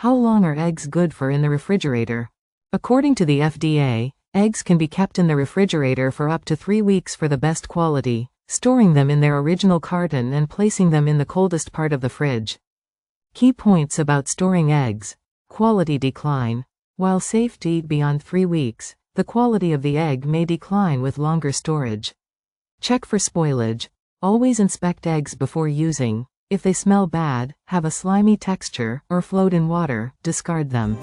How long are eggs good for in the refrigerator? According to the FDA, eggs can be kept in the refrigerator for up to 3 weeks for the best quality, storing them in their original carton and placing them in the coldest part of the fridge. Key points about storing eggs. Quality decline. While safe to eat beyond 3 weeks, the quality of the egg may decline with longer storage. Check for spoilage. Always inspect eggs before using. If they smell bad, have a slimy texture, or float in water, discard them.